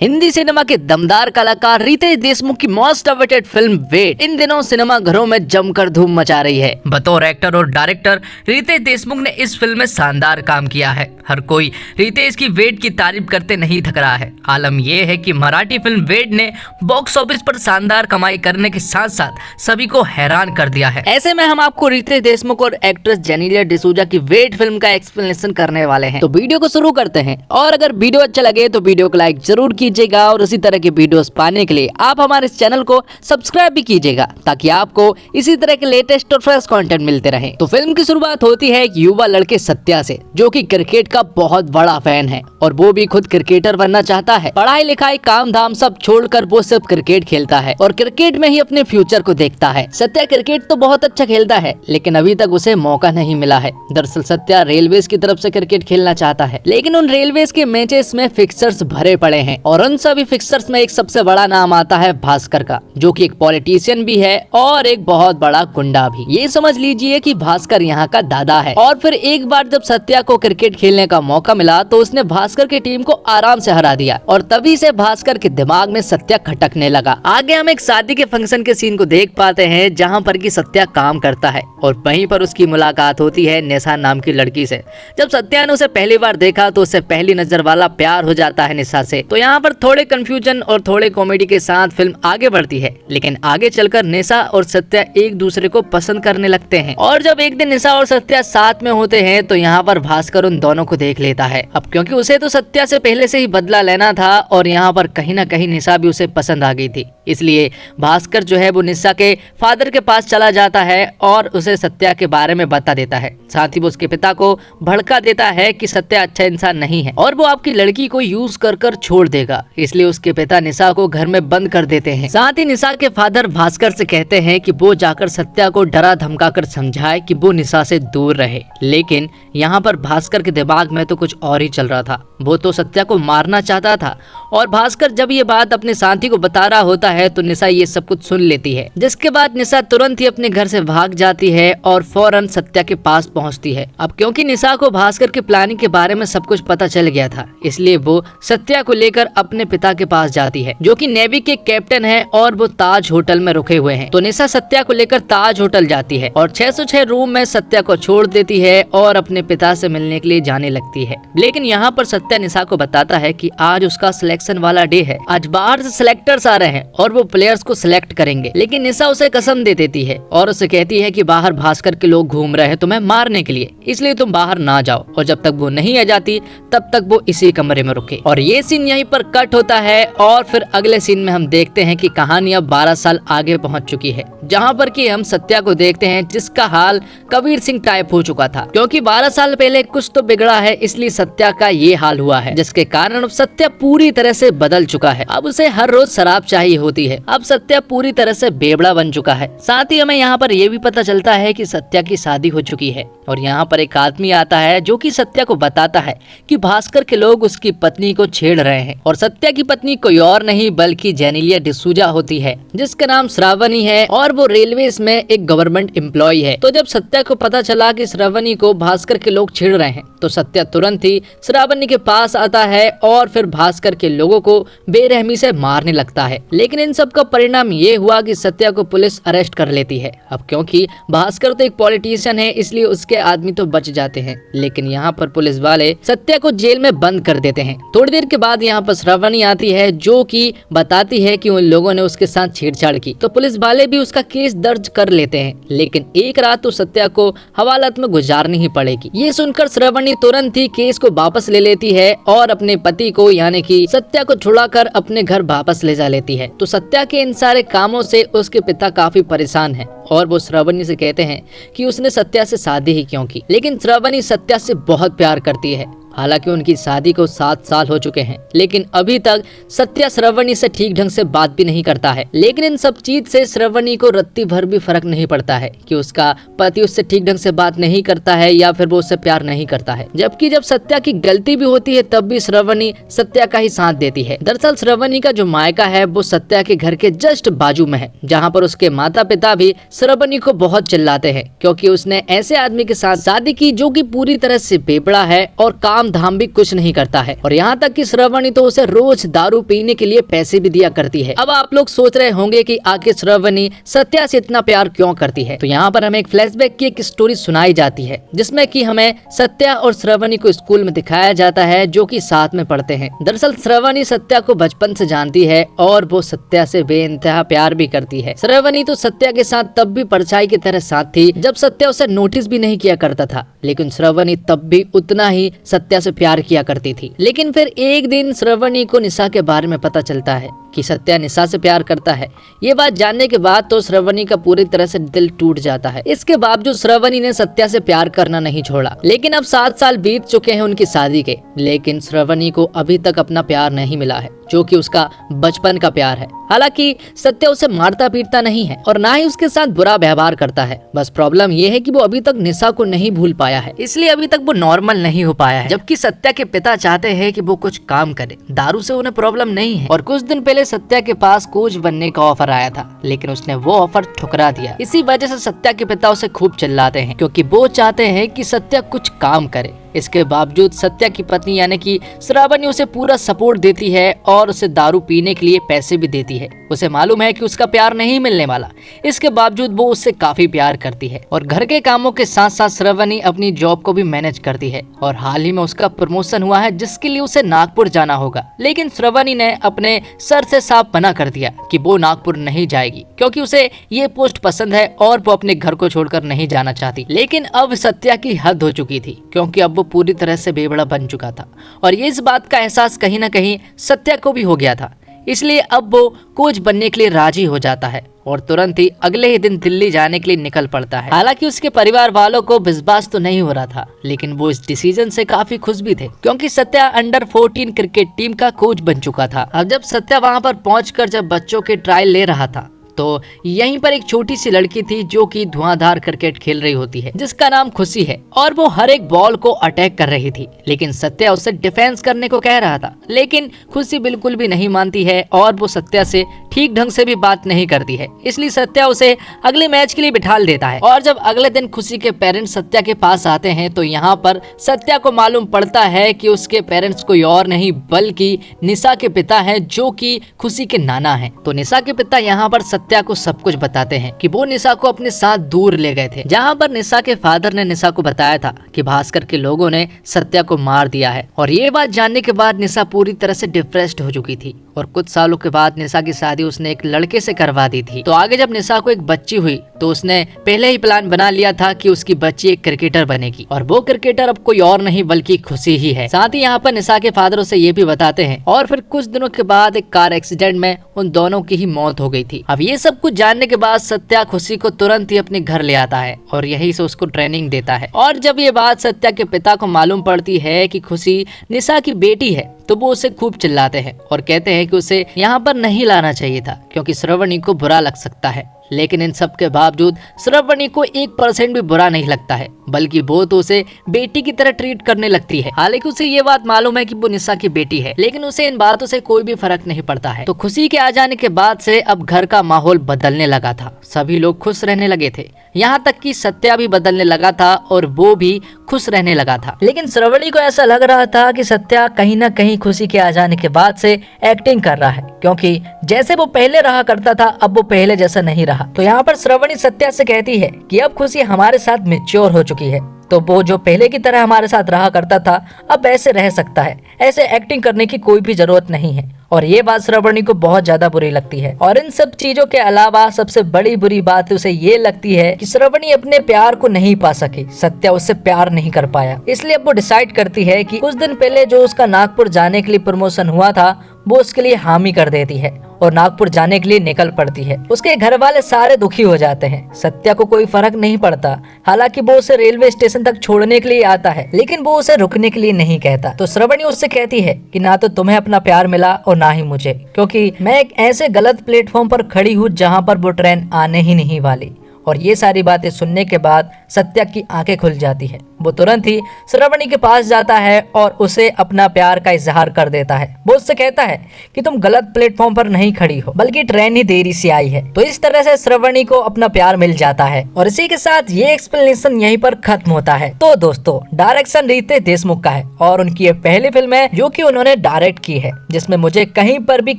Hindi cinema के दमदार कलाकार रितेश देशमुख की मोस्ट अवेटेड फिल्म वेट इन दिनों सिनेमा घरों में जमकर धूम मचा रही है। बतौर एक्टर और डायरेक्टर रितेश देशमुख ने इस फिल्म में शानदार काम किया है। हर कोई रितेश की वेट की तारीफ करते नहीं थक रहा है। आलम यह है कि मराठी फिल्म वेट ने बॉक्स ऑफिस पर शानदार कमाई करने के साथ साथ सभी को हैरान कर दिया है। ऐसे में हम आपको रितेश देशमुख और एक्ट्रेस जेनेलिया डिसूजा की वेट फिल्म का एक्सप्लेनेशन करने वाले हैं। तो वीडियो को शुरू करते हैं, और अगर वीडियो अच्छा लगे तो वीडियो को लाइक जरूर कीजिएगा और इसी तरह के वीडियोस पाने के लिए आप हमारे इस चैनल को सब्सक्राइब भी कीजिएगा, ताकि आपको इसी तरह के लेटेस्ट और फ्रेश कंटेंट मिलते रहे। तो फिल्म की शुरुआत होती है एक युवा लड़के सत्या से, जो कि क्रिकेट का बहुत बड़ा फैन है और वो भी खुद क्रिकेटर बनना चाहता है। पढ़ाई लिखाई काम धाम सब छोड़कर वो सिर्फ क्रिकेट खेलता है और क्रिकेट में ही अपने फ्यूचर को देखता है। सत्या क्रिकेट तो बहुत अच्छा खेलता है, लेकिन अभी तक उसे मौका नहीं मिला है। दरअसल सत्या रेलवेज की तरफ से क्रिकेट खेलना चाहता है, लेकिन उन रेलवेज के मैचेस में फिक्सर्स भरे पड़े हैं और उन सभी फिक्सर्स में एक सबसे बड़ा नाम आता है भास्कर का, जो कि एक पॉलिटिशियन भी है और एक बहुत बड़ा गुंडा भी। ये समझ लीजिए कि भास्कर यहाँ का दादा है। और फिर एक बार जब सत्या को क्रिकेट खेलने का मौका मिला तो उसने भास्कर की टीम को आराम से हरा दिया और तभी से भास्कर के दिमाग में सत्या खटकने लगा। आगे हम एक शादी के फंक्शन के सीन को देख पाते हैं, जहाँ पर की सत्या काम करता है और वहीं पर उसकी मुलाकात होती है निशा नाम की लड़की से। जब सत्या ने उसे पहली बार देखा तो उससे पहली नजर वाला प्यार हो जाता है निशा से। तो यहाँ पर थोड़े कंफ्यूजन और थोड़े कॉमेडी के साथ फिल्म आगे बढ़ती है, लेकिन आगे चलकर निशा और सत्या एक दूसरे को पसंद करने लगते हैं। और जब एक दिन निशा और सत्या साथ में होते हैं तो यहाँ पर भास्कर उन दोनों को देख लेता है। अब क्योंकि उसे तो सत्या से पहले से ही बदला लेना था और यहाँ पर कहीं ना कहीं निशा भी उसे पसंद आ गई थी, इसलिए भास्कर जो है वो निशा के फादर के पास चला जाता है और उसे सत्या के बारे में बता देता है। साथ ही वो उसके पिता को भड़का देता है कि सत्या अच्छा इंसान नहीं है और वो आपकी लड़की को यूज कर छोड़ देगा, इसलिए उसके पिता निशा को घर में बंद कर देते हैं। साथ ही निशा के फादर भास्कर से कहते हैं कि वो जाकर सत्या को डरा धमका कर समझाए कि वो निशा से दूर रहे, लेकिन यहाँ पर भास्कर के दिमाग में तो कुछ और ही चल रहा था। वो तो सत्या को मारना चाहता था और भास्कर जब ये बात अपने साथी को बता रहा होता है तो निशा ये सब कुछ सुन लेती है, जिसके बाद निशा तुरंत ही अपने घर से भाग जाती है और फौरन सत्या के पास पहुंचती है। अब क्योंकि निशा को भास्कर की प्लानिंग के बारे में सब कुछ पता चल गया था, इसलिए वो सत्या को लेकर अपने पिता के पास जाती है, जो कि नेवी के कैप्टन है और वो ताज होटल में रुके हुए हैं। तो निशा सत्या को लेकर ताज होटल जाती है और 606 रूम में सत्या को छोड़ देती है और अपने पिता से मिलने के लिए जाने लगती है। लेकिन यहाँ पर सत्या निशा को बताता है कि आज उसका सिलेक्शन वाला डे है, आज बाहर से सिलेक्टर्स आ रहे हैं और वो प्लेयर्स को सिलेक्ट करेंगे। लेकिन निशा उसे कसम दे देती है और उसे कहती है कि बाहर भास्कर के लोग घूम रहे हैं तुम्हें मारने के लिए, इसलिए तुम बाहर ना जाओ और जब तक वो नहीं आ जाती तब तक वो इसी कमरे में रुके। और ये सीन यहीं पर कट होता है और फिर अगले सीन में हम देखते हैं कि कहानी अब 12 साल आगे पहुंच चुकी है, जहां पर कि हम सत्या को देखते हैं जिसका हाल कबीर सिंह टाइप हो चुका था। क्योंकि 12 साल पहले कुछ तो बिगड़ा है, इसलिए सत्या का ये हाल हुआ है, जिसके कारण अब सत्या पूरी तरह से बदल चुका है। अब उसे हर रोज शराब चाहिए होती है। अब सत्या पूरी तरह से बेवड़ा बन चुका है। साथ ही हमें यहाँ पर यह भी पता चलता है कि सत्या की शादी हो चुकी है और यहाँ पर एक आदमी आता है जो कि सत्या को बताता है कि भास्कर के लोग उसकी पत्नी को छेड़ रहे हैं। और सत्या की पत्नी कोई और नहीं बल्कि जेनेलिया डिसूजा होती है, जिसका नाम श्रावणी है और वो रेलवेज में एक गवर्नमेंट एम्प्लॉय है। तो जब सत्या को पता चला कि श्रावणी को भास्कर के लोग छेड़ रहे हैं तो सत्या तुरंत ही श्रावणी के पास आता है और फिर भास्कर के लोगों को बेरहमी से मारने लगता है। लेकिन इन सब का परिणाम ये हुआ कि सत्या को पुलिस अरेस्ट कर लेती है। अब क्योंकि भास्कर तो एक पॉलिटिशियन है, इसलिए उसके आदमी तो बच जाते हैं, लेकिन यहाँ पर पुलिस वाले सत्या को जेल में बंद कर देते हैं। थोड़ी देर के बाद यहाँ पर श्रावणी आती है, जो कि बताती है कि उन लोगों ने उसके साथ छेड़छाड़ की। तो पुलिस वाले भी उसका केस दर्ज कर लेते हैं, लेकिन एक रात तो सत्या को हवालात में गुजारनी ही पड़ेगी। ये सुनकर श्रावणी तुरंत ही केस को वापस ले लेती है और अपने पति को यानी कि सत्या को छुड़ाकर अपने घर वापस ले जा लेती है। तो सत्या के इन सारे कामों से उसके पिता काफी परेशान हैं और वो श्रावणी से कहते हैं कि उसने सत्या से शादी ही क्यों की। लेकिन श्रावणी सत्या से बहुत प्यार करती है। हालांकि उनकी शादी को 7 साल हो चुके हैं, लेकिन अभी तक सत्या श्रावणी से ठीक ढंग से बात भी नहीं करता है। लेकिन इन सब चीज से श्रावणी को रत्ती भर भी फर्क नहीं पड़ता है कि उसका पति उससे ठीक ढंग से बात नहीं करता है या फिर वो उससे प्यार नहीं करता है। जबकि जब सत्या की गलती भी होती है तब भी श्रावणी सत्या का ही साथ देती है। दरअसल श्रावणी का जो मायका है वो सत्या के घर के जस्ट बाजू में है, जहाँ पर उसके माता पिता भी श्रावणी को बहुत चिल्लाते हैं, क्योंकि उसने ऐसे आदमी के साथ शादी की जो कि पूरी तरह से बेपड़ा है और काम काम धाम भी कुछ नहीं करता है और यहाँ तक कि श्रावणी तो उसे रोज दारू पीने के लिए पैसे भी दिया करती है। अब आप लोग सोच रहे होंगे कि आखिर श्रावणी सत्या से इतना प्यार क्यों करती है। तो यहाँ पर हमें एक फ्लैशबैक की एक स्टोरी सुनाई जाती है जिसमें कि हमें सत्या और श्रावणी को स्कूल में दिखाया जाता है जो कि साथ में पढ़ते हैं। दरअसल श्रावणी सत्या को बचपन से जानती है और वो सत्या से बेइंतहा प्यार भी करती है। श्रावणी तो सत्या के साथ तब भी परछाई की तरह साथ थी जब सत्या उसे नोटिस भी नहीं किया करता था, लेकिन श्रावणी तब भी उतना ही सत्या से प्यार किया करती थी। लेकिन फिर एक दिन श्रावणी को निशा के बारे में पता चलता है कि सत्या निशा से प्यार करता है। ये बात जानने के बाद तो श्रावणी का पूरी तरह से दिल टूट जाता है। इसके बावजूद श्रावणी ने सत्या से प्यार करना नहीं छोड़ा। लेकिन अब 7 साल बीत चुके हैं उनकी शादी के, लेकिन श्रावणी को अभी तक अपना प्यार नहीं मिला है जो कि उसका बचपन का प्यार है। हालांकि सत्या उसे मारता पीटता नहीं है और ना ही उसके साथ बुरा व्यवहार करता है। बस प्रॉब्लम ये है कि वो अभी तक निशा को नहीं भूल पाया है, इसलिए अभी तक वो नॉर्मल नहीं हो पाया है। जबकि सत्या के पिता चाहते हैं कि वो कुछ काम करे, दारू से उन्हें प्रॉब्लम नहीं है। और कुछ दिन पहले सत्या के पास कोच बनने का ऑफर आया था, लेकिन उसने वो ऑफर ठुकरा दिया। इसी वजह से सत्या के पिता उसे खूब चिल्लाते हैं क्योंकि वो चाहते हैं कि सत्या कुछ काम करे। इसके बावजूद सत्या की पत्नी यानी कि श्रावणी उसे पूरा सपोर्ट देती है और उसे दारू पीने के लिए पैसे भी देती है। उसे मालूम है कि उसका प्यार नहीं मिलने वाला, इसके बावजूद वो उससे काफी प्यार करती है और घर के कामों के साथ साथ श्रावणी अपनी जॉब को भी मैनेज करती है। और हाल ही में उसका प्रमोशन हुआ है जिसके लिए उसे नागपुर जाना होगा, लेकिन श्रावणी ने अपने सर से साफ मना कर दिया कि वो नागपुर नहीं जाएगी क्योंकि उसे ये पोस्ट पसंद है और वो अपने घर को छोड़कर नहीं जाना चाहती। लेकिन अब सत्या की हद हो चुकी थी क्योंकि अब वो पूरी तरह से बेवड़ा बन चुका था और ये इस बात का एहसास कहीं ना कहीं सत्या को भी हो गया था। इसलिए अब वो कोच बनने के लिए राजी हो जाता है और तुरंत ही अगले ही दिन दिल्ली जाने के लिए निकल पड़ता है। हालांकि उसके परिवार वालों को विश्वास तो नहीं हो रहा था, लेकिन वो इस डिसीजन से काफी खुश भी थे क्योंकि सत्या अंडर 14 क्रिकेट टीम का कोच बन चुका था। अब जब सत्या वहां पर पहुंचकर जब बच्चों के ट्रायल ले रहा था तो यहीं पर एक छोटी सी लड़की थी जो कि धुआंधार क्रिकेट खेल रही होती है जिसका नाम खुशी है और वो हर एक बॉल को अटैक कर रही थी। लेकिन सत्या उसे डिफेंस करने को कह रहा था, लेकिन खुशी बिल्कुल भी नहीं मानती है और वो सत्या से ठीक ढंग से भी बात नहीं करती है। इसलिए सत्या उसे अगले मैच के लिए बिठा देता है और जब अगले दिन खुशी के पेरेंट्स सत्या के पास आते हैं तो यहाँ पर सत्या को मालूम पड़ता है कि उसके पेरेंट्स कोई और नहीं बल्कि निशा के पिता हैं जो कि खुशी के नाना हैं। तो निशा के पिता यहाँ पर सत्या को सब कुछ बताते हैं कि वो निशा को अपने साथ दूर ले गए थे, जहाँ पर निशा के फादर ने निशा को बताया था कि भास्कर के लोगों ने सत्या को मार दिया है। और ये बात जानने के बाद निशा पूरी तरह से डिप्रेस्ड हो चुकी थी और कुछ सालों के बाद निशा की शादी उसने एक लड़के से करवा दी थी। तो आगे जब निशा को एक बच्ची हुई तो उसने पहले ही प्लान बना लिया था कि उसकी बच्ची एक क्रिकेटर बनेगी और वो क्रिकेटर अब कोई और नहीं बल्कि खुशी ही है। साथ ही यहाँ पर निशा के फादर उसे ये भी बताते हैं। और फिर कुछ दिनों के बाद एक कार एक्सीडेंट में उन दोनों की ही मौत हो गई थी। अब ये सब कुछ जानने के बाद सत्या खुशी को तुरंत ही अपने घर ले आता है और यहीं से उसको ट्रेनिंग देता है। और जब ये बात सत्या के पिता को मालूम पड़ती है कि खुशी निशा की बेटी है तो वो उसे खूब चिल्लाते हैं और कहते हैं कि उसे यहाँ पर नहीं लाना चाहिए था क्योंकि श्रावणी को बुरा लग सकता है। लेकिन इन सब के बावजूद श्रावणी को 1% भी बुरा नहीं लगता है, बल्कि वो तो उसे बेटी की तरह ट्रीट करने लगती है। हालांकि उसे ये बात मालूम है कि वो निशा की बेटी है, लेकिन उसे इन बातों से कोई भी फर्क नहीं पड़ता है। तो खुशी के आ जाने के बाद से अब घर का माहौल बदलने लगा था, सभी लोग खुश रहने लगे थे, यहाँ तक कि सत्या भी बदलने लगा था और वो भी खुश रहने लगा था। लेकिन श्रावणी को ऐसा लग रहा था कि सत्या कहीं ना कहीं खुशी के आ जाने के बाद से एक्टिंग कर रहा है, क्योंकि जैसे वो पहले रहा करता था अब वो पहले जैसा नहीं रहा। तो यहाँ पर श्रावणी सत्या से कहती है कि अब खुशी हमारे साथ मैच्योर हो चुकी है, तो वो जो पहले की तरह हमारे साथ रहा करता था अब ऐसे रह सकता है, ऐसे एक्टिंग करने की कोई भी जरूरत नहीं है। और ये बात श्रावणी को बहुत ज्यादा बुरी लगती है। और इन सब चीजों के अलावा सबसे बड़ी बुरी बात उसे ये लगती है कि श्रावणी अपने प्यार को नहीं पा सकी, सत्या उससे प्यार नहीं कर पाया। इसलिए अब वो डिसाइड करती है कि कुछ दिन पहले जो उसका नागपुर जाने के लिए प्रमोशन हुआ था वो उसके लिए हामी कर देती है और नागपुर जाने के लिए निकल पड़ती है। उसके घर वाले सारे दुखी हो जाते हैं, सत्या को कोई फर्क नहीं पड़ता। हालांकि वो उसे रेलवे स्टेशन तक छोड़ने के लिए आता है, लेकिन वो उसे रुकने के लिए नहीं कहता। तो श्रावणी उससे कहती है कि ना तो तुम्हें अपना प्यार मिला और ना ही मुझे, क्योंकि मैं एक ऐसे गलत प्लेटफॉर्म पर खड़ी हूँ जहाँ पर वो ट्रेन आने ही नहीं वाली। और ये सारी बातें सुनने के बाद सत्या की आंखें खुल जाती है। वो तुरंत ही श्रावणी के पास जाता है और उसे अपना प्यार का इजहार कर देता है। वो उससे कहता है कि तुम गलत प्लेटफॉर्म पर नहीं खड़ी हो, बल्कि ट्रेन ही देरी से आई है। तो इस तरह से श्रावणी को अपना प्यार मिल जाता है और इसी के साथ ये एक्सप्लेनेशन यहीं पर खत्म होता है। तो दोस्तों, डायरेक्शन रितेश देशमुख का है और उनकी ये पहली फिल्म है जो कि उन्होंने डायरेक्ट की है, जिसमें मुझे कहीं पर भी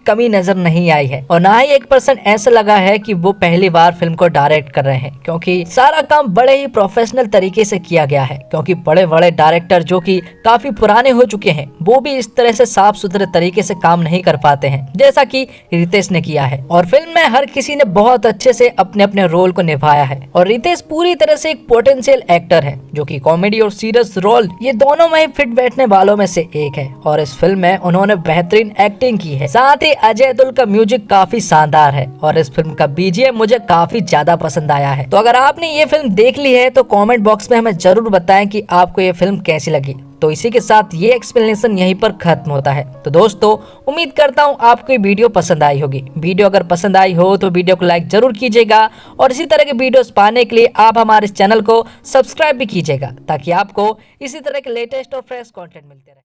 कमी नजर नहीं आई है और ना ही 1% ऐसा लगा है कि वो पहली बार फिल्म को डायरेक्ट कर रहे हैं, क्योंकि सारा काम बड़े ही प्रोफेशनल तरीके से किया गया है। क्योंकि बड़े बड़े डायरेक्टर जो कि काफी पुराने हो चुके हैं, वो भी इस तरह से साफ सुथरे तरीके से काम नहीं कर पाते हैं जैसा कि रितेश ने किया है। और फिल्म में हर किसी ने बहुत अच्छे से अपने अपने रोल को निभाया है और रितेश पूरी तरह से एक पोटेंशियल एक्टर है जो कि कॉमेडी और सीरियस रोल ये दोनों में ही फिट बैठने वालों में से एक है। और इस फिल्म में उन्होंने बेहतरीन एक्टिंग की है। साथ ही अजय अतुल का म्यूजिक काफी शानदार है और इस फिल्म का बीजीएम मुझे काफी ज्यादा पसंद आया है। तो अगर आपने ये फिल्म देख ली है तो कमेंट बॉक्स में हमें जरूर बताएं कि आपको ये फिल्म कैसी लगी। तो इसी के साथ ये एक्सप्लेनेशन यहीं पर खत्म होता है। तो दोस्तों, उम्मीद करता हूँ आपको ये वीडियो पसंद आई होगी। वीडियो अगर पसंद आई हो तो वीडियो को लाइक जरूर कीजिएगा और इसी तरह के वीडियोस पाने के लिए आप हमारे चैनल को सब्सक्राइब भी कीजिएगा, ताकि आपको इसी तरह के लेटेस्ट और फ्रेश कंटेंट मिलते रहे।